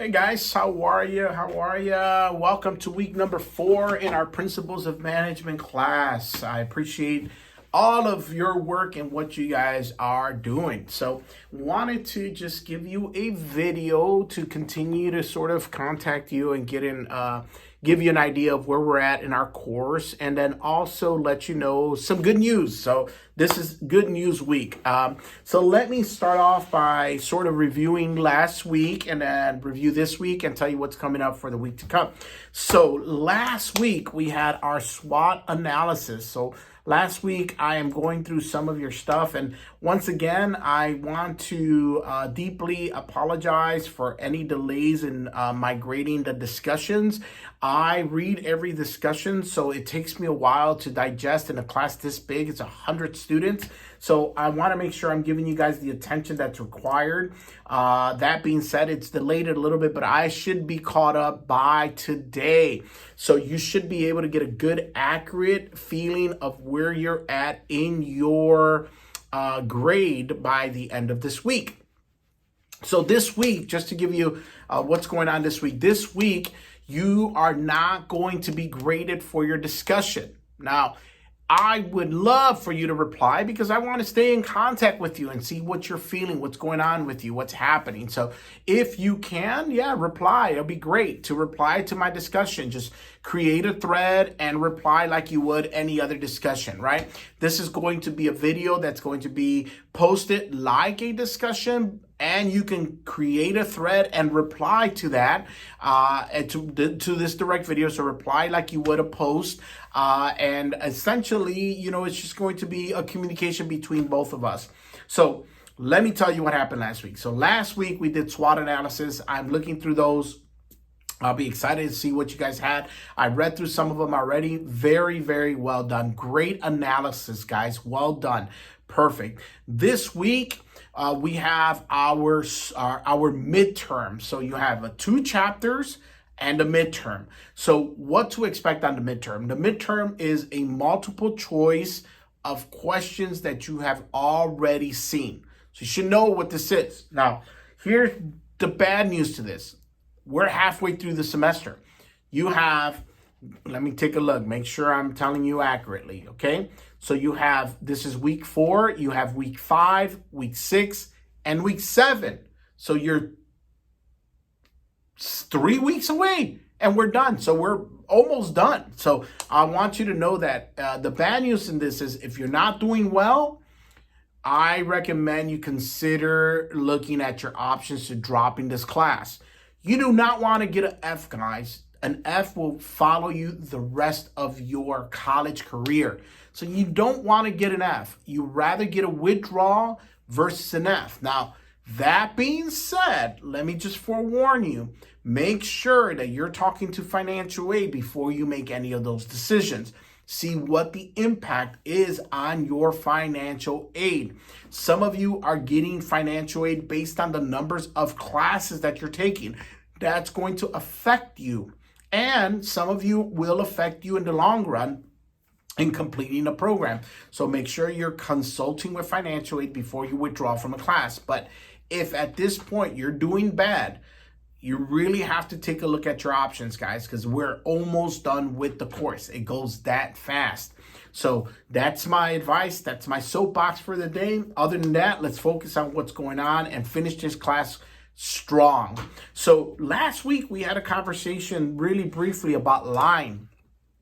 Hey guys, how are you? How are you? Welcome to week number 4 in our Principles of Management class. I appreciate all of your work and what you guys are doing. So, wanted to just give you a video to continue to sort of contact you and give you an idea of where we're at in our course, and then also let you know some good news. So this is good news week. So let me start off by sort of reviewing last week and then review this week and tell you what's coming up for the week to come. So last week we had our SWOT analysis. So last week, I am going through some of your stuff. And once again, I want to deeply apologize for any delays in migrating the discussions. I read every discussion, so it takes me a while to digest in a class this big. It's 100 students. So I want to make sure I'm giving you guys the attention that's required. That being said, it's delayed a little bit, but I should be caught up by today. So you should be able to get a good, accurate feeling of where you're at in your grade by the end of this week. So this week, just to give you what's going on this week, you are not going to be graded for your discussion. Now, I would love for you to reply because I want to stay in contact with you and see what you're feeling, what's going on with you, what's happening. So if you can, reply. It'll be great to reply to my discussion. Just create a thread and reply like you would any other discussion, right? This is going to be a video that's going to be posted like a discussion, and you can create a thread and reply to that, to this direct video. So reply like you would a post. And essentially, it's just going to be a communication between both of us. So let me tell you what happened last week. So last week we did SWOT analysis. I'm looking through those. I'll be excited to see what you guys had. I read through some of them already. Very, very well done. Great analysis, guys. Well done. Perfect. This week, we have our midterm. So you have 2 chapters and a midterm. So what to expect on the midterm? The midterm is a multiple choice of questions that you have already seen. So you should know what this is. Now, here's the bad news to this. We're halfway through the semester. You have, let me take a look, make sure I'm telling you accurately, okay? So you have, this is week 4, you have week 5, week 6, and week 7. So you're 3 weeks away and we're done. So we're almost done. So I want you to know that the bad news in this is if you're not doing well, I recommend you consider looking at your options to dropping this class. You do not want to get an F, guys. An F will follow you the rest of your college career. So you don't want to get an F. You rather get a withdrawal versus an F. Now, that being said, let me just forewarn you, make sure that you're talking to financial aid before you make any of those decisions. See what the impact is on your financial aid. Some of you are getting financial aid based on the numbers of classes that you're taking. That's going to affect you. And some of you will affect you in the long run in completing a program. So make sure you're consulting with financial aid before you withdraw from a class. But if at this point you're doing bad, you really have to take a look at your options, guys, because we're almost done with the course. It goes that fast. So that's my advice. That's my soapbox for the day. Other than that, let's focus on what's going on and finish this class strong. So last week we had a conversation really briefly about lying.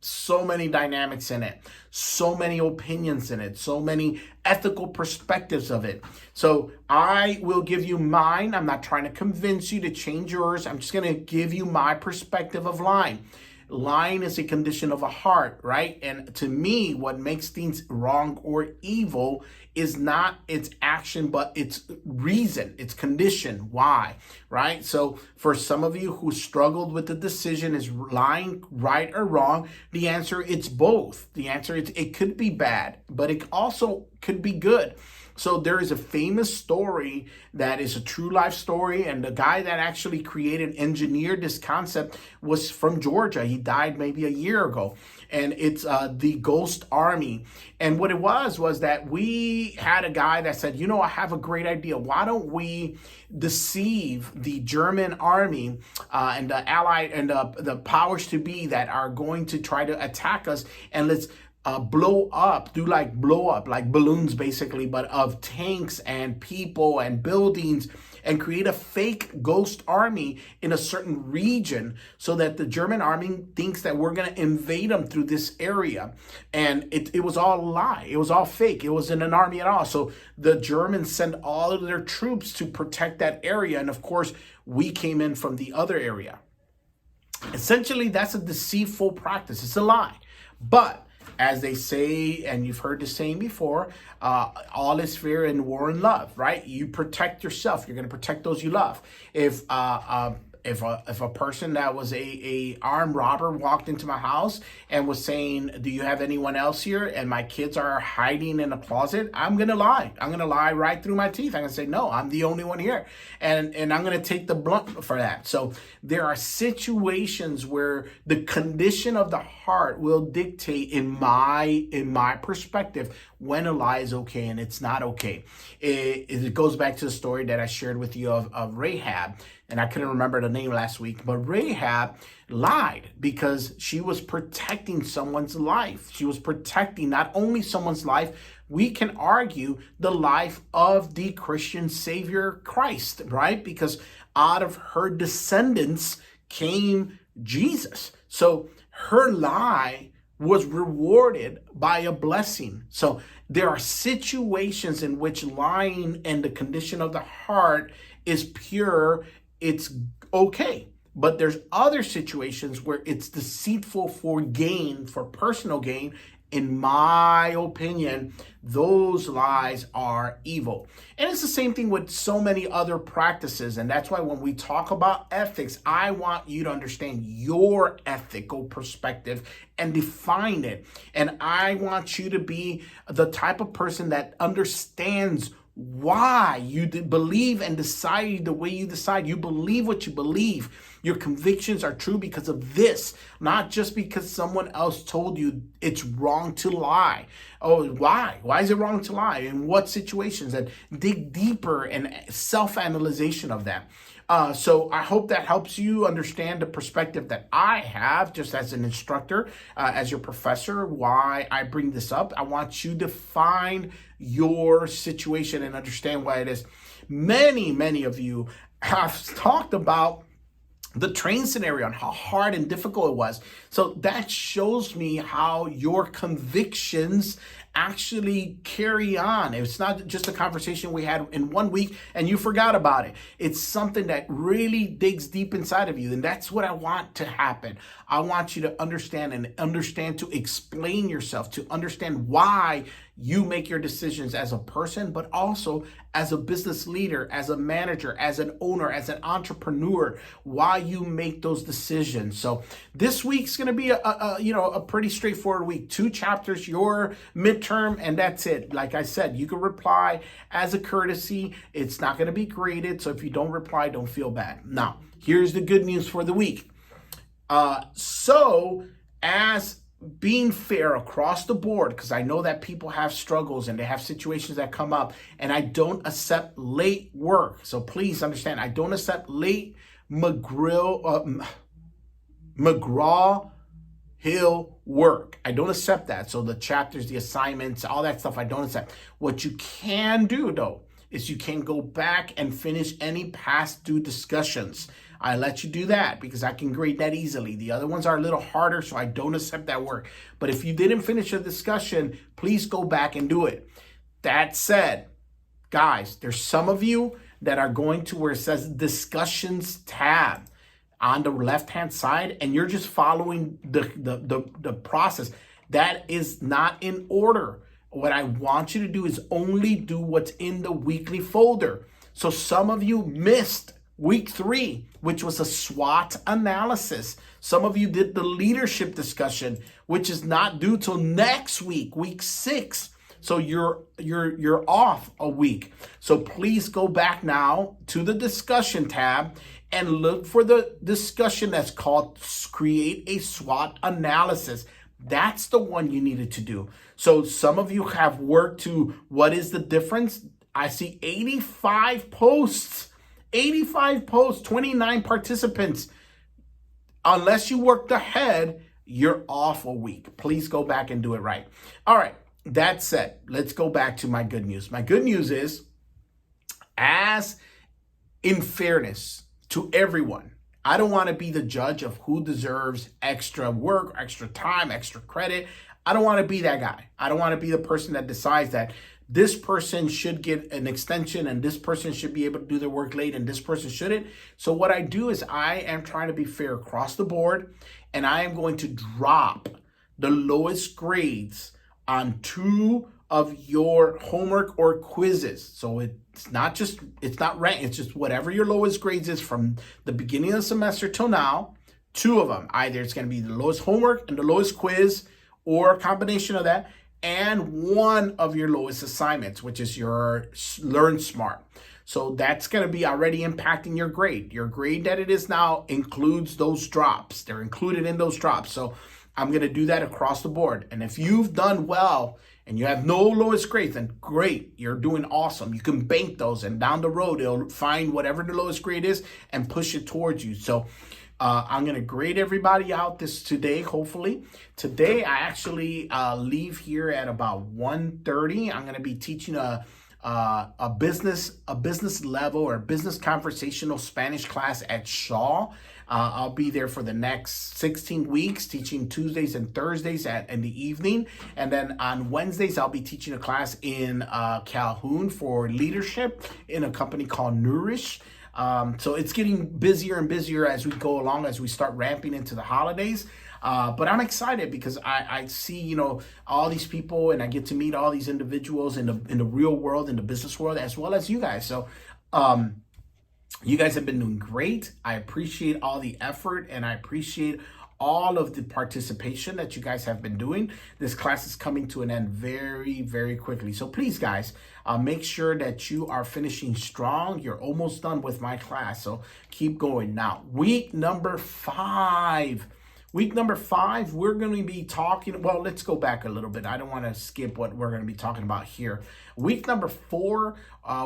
So many dynamics in it, so many opinions in it, so many ethical perspectives of it. So I will give you mine. I'm not trying to convince you to change yours. I'm just going to give you my perspective of lying. Lying is a condition of a heart, right? And to me, what makes things wrong or evil is not its action, but its reason, its condition, why, right? So for some of you who struggled with the decision, is lying right or wrong? The answer, it's both. The answer, it could be bad, but it also could be good. So there is a famous story that is a true life story, and the guy that actually engineered this concept was from Georgia. He died maybe a year ago, and it's the Ghost Army. And what it was that we had a guy that said, I have a great idea. Why don't we deceive the German army and the Allied and the powers to be that are going to try to attack us, and let's blow up like balloons basically, but of tanks and people and buildings, and create a fake ghost army in a certain region so that the German army thinks that we're going to invade them through this area. And it was all a lie. It was all fake. It wasn't an army at all. So the Germans sent all of their troops to protect that area. And of course, we came in from the other area. Essentially, that's a deceitful practice. It's a lie. But as they say, and you've heard the saying before, all is fair in war and love, right? You protect yourself. You're going to protect those you love. If a person that was a armed robber walked into my house and was saying, "Do you have anyone else here?" and my kids are hiding in a closet, I'm going to lie. I'm going to lie right through my teeth. I'm going to say, "No, I'm the only one here." And I'm going to take the blunt for that. So there are situations where the condition of the heart will dictate in my perspective when a lie is okay and it's not okay. It goes back to the story that I shared with you of Rahab. And I couldn't remember the name last week, but Rahab lied because she was protecting someone's life. She was protecting not only someone's life, we can argue the life of the Christian Savior Christ, right? Because out of her descendants came Jesus. So her lie was rewarded by a blessing. So there are situations in which lying and the condition of the heart is pure, it's okay. But there's other situations where it's deceitful for gain, for personal gain. In my opinion, those lies are evil. And it's the same thing with so many other practices. And that's why when we talk about ethics, I want you to understand your ethical perspective and define it. And I want you to be the type of person that understands why you believe and decide the way you decide. You believe what you believe. Your convictions are true because of this, not just because someone else told you it's wrong to lie. Oh, why? Why is it wrong to lie? In what situations? And dig deeper and self-analyzation of that. So I hope that helps you understand the perspective that I have just as an instructor, as your professor, why I bring this up. I want you to find your situation and understand why it is. Many of you have talked about the train scenario and how hard and difficult it was. So that shows me how your convictions actually carry on. It's not just a conversation we had in 1 week and you forgot about it. It's something that really digs deep inside of you. And that's what I want to happen. I want you to understand to explain yourself, to understand why you make your decisions as a person, but also as a business leader, as a manager, as an owner, as an entrepreneur, why you make those decisions. So this week's going to be a pretty straightforward week. 2 chapters, your midterm, and that's it. Like I said, you can reply as a courtesy. It's not going to be graded. So if you don't reply, don't feel bad. Now, here's the good news for the week. So as being fair across the board, because I know that people have struggles and they have situations that come up, and I don't accept late work. So please understand, I don't accept late McGraw-Hill work. I don't accept that. So the chapters, the assignments, all that stuff, I don't accept. What you can do, though, is you can go back and finish any past due discussions. I let you do that because I can grade that easily. The other ones are a little harder, so I don't accept that work. But if you didn't finish a discussion, please go back and do it. That said, guys, there's some of you that are going to where it says discussions tab on the left-hand side, and you're just following the process. That is not in order. What I want you to do is only do what's in the weekly folder. So some of you missed week 3, which was a SWOT analysis. Some of you did the leadership discussion, which is not due till next week, week 6. So you're off a week. So please go back now to the discussion tab and look for the discussion that's called Create a SWOT Analysis. That's the one you needed to do. So some of you have worked to what is the difference. I see 85 posts, 29 participants. Unless you worked ahead, you're off a week. Please go back and do it right. All right, that said, let's go back to my good news. My good news is, as in fairness to everyone, I don't want to be the judge of who deserves extra work, extra time, extra credit. I don't want to be that guy. I don't want to be the person that decides that this person should get an extension and this person should be able to do their work late and this person shouldn't. So what I do is I am trying to be fair across the board, and I am going to drop the lowest grades on 2 of your homework or quizzes. So it's not ranked, it's just whatever your lowest grades is from the beginning of the semester till now. 2 of them, either it's going to be the lowest homework and the lowest quiz, or a combination of that, and 1 of your lowest assignments, which is your Learn Smart. So that's going to be already impacting your grade. Your grade that it is now includes those drops. They're included in those drops. So I'm going to do that across the board. And if you've done well and you have no lowest grades, then great, you're doing awesome. You can bank those, and down the road, it'll find whatever the lowest grade is and push it towards you. So I'm going to grade everybody out today, hopefully. Today, I actually leave here at about 1:30. I'm going to be teaching a business level or business conversational Spanish class at Shaw. I'll be there for the next 16 weeks, teaching Tuesdays and Thursdays in the evening. And then on Wednesdays, I'll be teaching a class in Calhoun for leadership in a company called Nourish. So it's getting busier and busier as we go along, as we start ramping into the holidays. But I'm excited because I see, all these people, and I get to meet all these individuals in the real world, in the business world, as well as you guys. So, you guys have been doing great. I appreciate all the effort, and I appreciate all of the participation that you guys have been doing. This class is coming to an end very, very quickly. So please, guys, make sure that you are finishing strong. You're almost done with my class, so keep going. Now, week number 5. Week number 5, we're going to be talking, well, let's go back a little bit. I don't want to skip what we're going to be talking about here. Week number 4,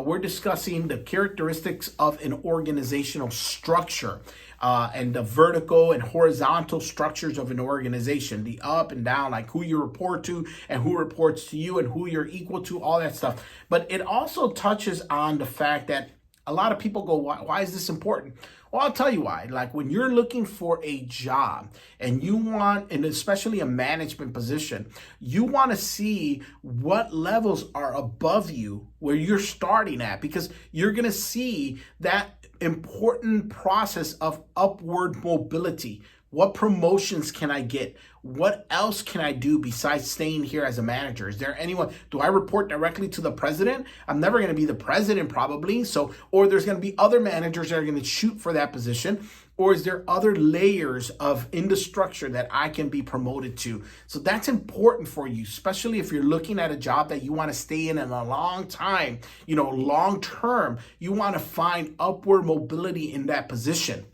we're discussing the characteristics of an organizational structure and the vertical and horizontal structures of an organization, the up and down, like who you report to and who reports to you and who you're equal to, all that stuff. But it also touches on the fact that a lot of people go, why is this important? Well, I'll tell you why. Like when you're looking for a job and you want, and especially a management position, you want to see what levels are above you where you're starting at, because you're going to see that important process of upward mobility. What promotions can I get? What else can I do besides staying here as a manager? Is there anyone? Do I report directly to the president? I'm never going to be the president probably. So, or there's going to be other managers that are going to shoot for that position. Or is there other layers in the structure that I can be promoted to? So that's important for you, especially if you're looking at a job that you want to stay in a long time, long term. You want to find upward mobility in that position.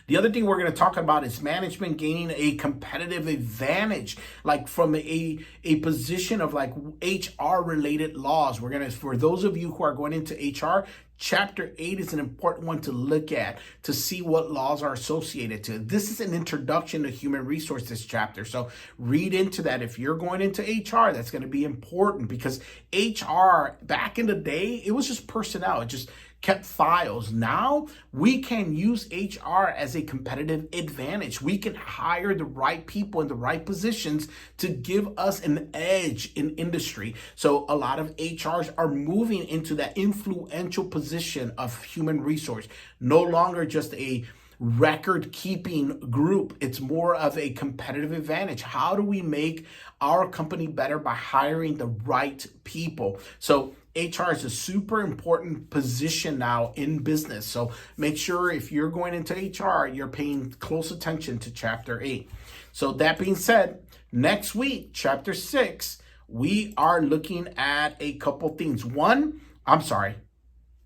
The other thing we're going to talk about is management gaining a competitive advantage, like from a position of like HR related laws. We're going to, for those of you who are going into HR, Chapter 8 is an important one to look at to see what laws are associated to. This is an introduction to human resources chapter. So read into that. If you're going into HR, that's going to be important, because HR back in the day, it was just personnel. It just kept files. Now we can use HR as a competitive advantage. We can hire the right people in the right positions to give us an edge in industry. So a lot of HRs are moving into that influential position of human resource, no longer just a record keeping group. It's more of a competitive advantage. How do we make our company better? By hiring the right people. So HR is a super important position now in business. So make sure if you're going into HR, you're paying close attention to Chapter 8. So that being said, next week, Chapter 6, we are looking at a couple things.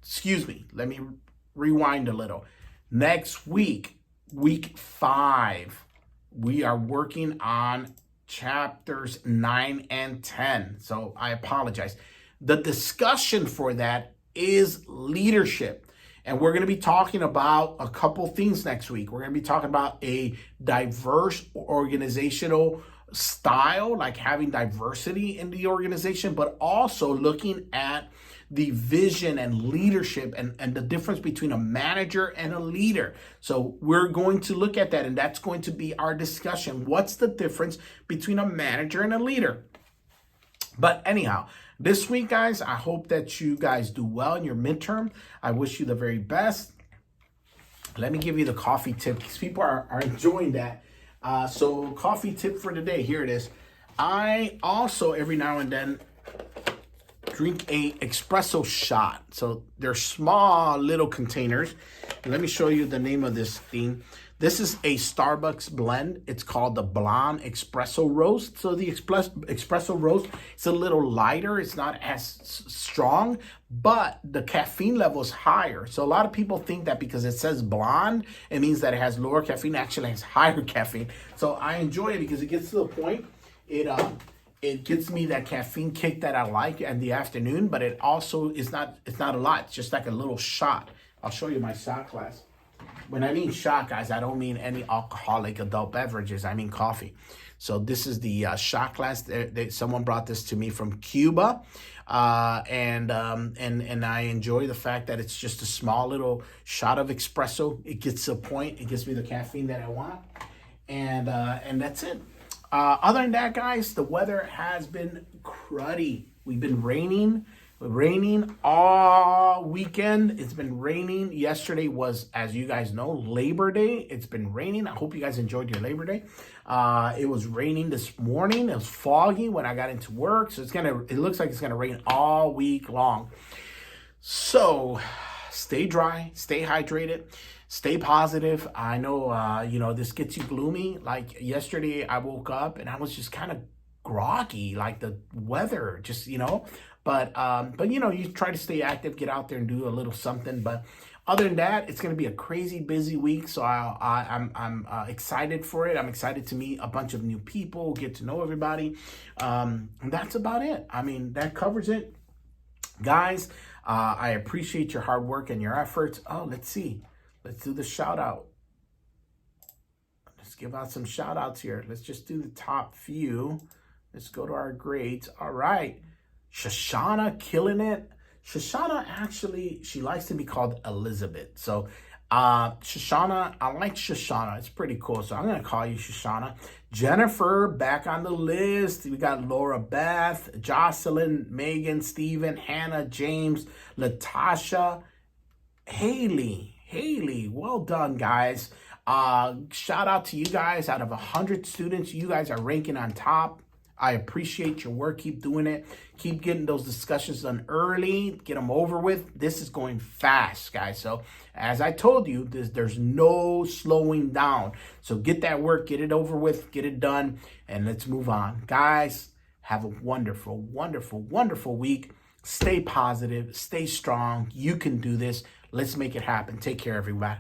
Excuse me, let me rewind a little. Next week, week 5, we are working on chapters 9 and 10. So I apologize. The discussion for that is leadership. And we're going to be talking about a couple things next week. We're going to be talking about a diverse organizational style, like having diversity in the organization, but also looking at the vision and leadership and the difference between a manager and a leader. So we're going to look at that, and that's going to be our discussion. What's the difference between a manager and a leader? But anyhow, this week, guys, I hope that you guys do well in your midterm. I wish you the very best. Let me give you the coffee tip because people are enjoying that. So coffee tip for today, here it is. I also, every now and then, drink a espresso shot. So they're small little containers. Let me show you the name of this thing. This is a Starbucks blend. It's called the Blonde Espresso Roast. So the espresso roast, it's a little lighter. It's not as strong, but the caffeine level is higher. So a lot of people think that because it says blonde, it means that it has lower caffeine. Actually, it has higher caffeine. So I enjoy it because it gets to the point. It gives me that caffeine kick that I like in the afternoon, but it also is not, it's not a lot. It's just like a little shot. I'll show you my shot glass. When I mean shot, guys, I don't mean any alcoholic adult beverages. I mean coffee. So this is the shot glass. Someone brought this to me from Cuba, and I enjoy the fact that it's just a small little shot of espresso. It gets to a point. It gives me the caffeine that I want, and that's it. Other than that, guys, the weather has been cruddy. We've been raining all weekend. It's been raining. Yesterday was, as you guys know, Labor Day. It's been raining. I hope you guys enjoyed your Labor Day. It was raining this morning. It was foggy when I got into work. So it looks like it's gonna rain all week long. So stay dry, stay hydrated. Stay positive. I know, this gets you gloomy. Like yesterday, I woke up and I was just kind of groggy, like the weather, just, But you try to stay active, get out there and do a little something. But other than that, it's going to be a crazy busy week. So I'm excited for it. I'm excited to meet a bunch of new people, get to know everybody. And that's about it. I mean, that covers it. Guys, I appreciate your hard work and your efforts. Oh, let's see. Let's do the shout out. Let's give out some shout outs here. Let's just do the top few. Let's go to our grades. All right. Shoshana, killing it. Shoshana, actually, she likes to be called Elizabeth. So Shoshana, I like Shoshana. It's pretty cool. So I'm going to call you Shoshana. Jennifer, back on the list. We got Laura Beth, Jocelyn, Megan, Stephen, Hannah, James, Latasha, Haley, well done, guys. Shout out to you guys. Out of 100 students, you guys are ranking on top. I appreciate your work. Keep doing it. Keep getting those discussions done early. Get them over with. This is going fast, guys. So as I told you, there's no slowing down. So get that work, get it over with, get it done, and let's move on. Guys, have a wonderful, wonderful, wonderful week. Stay positive. Stay strong. You can do this. Let's make it happen. Take care, everybody.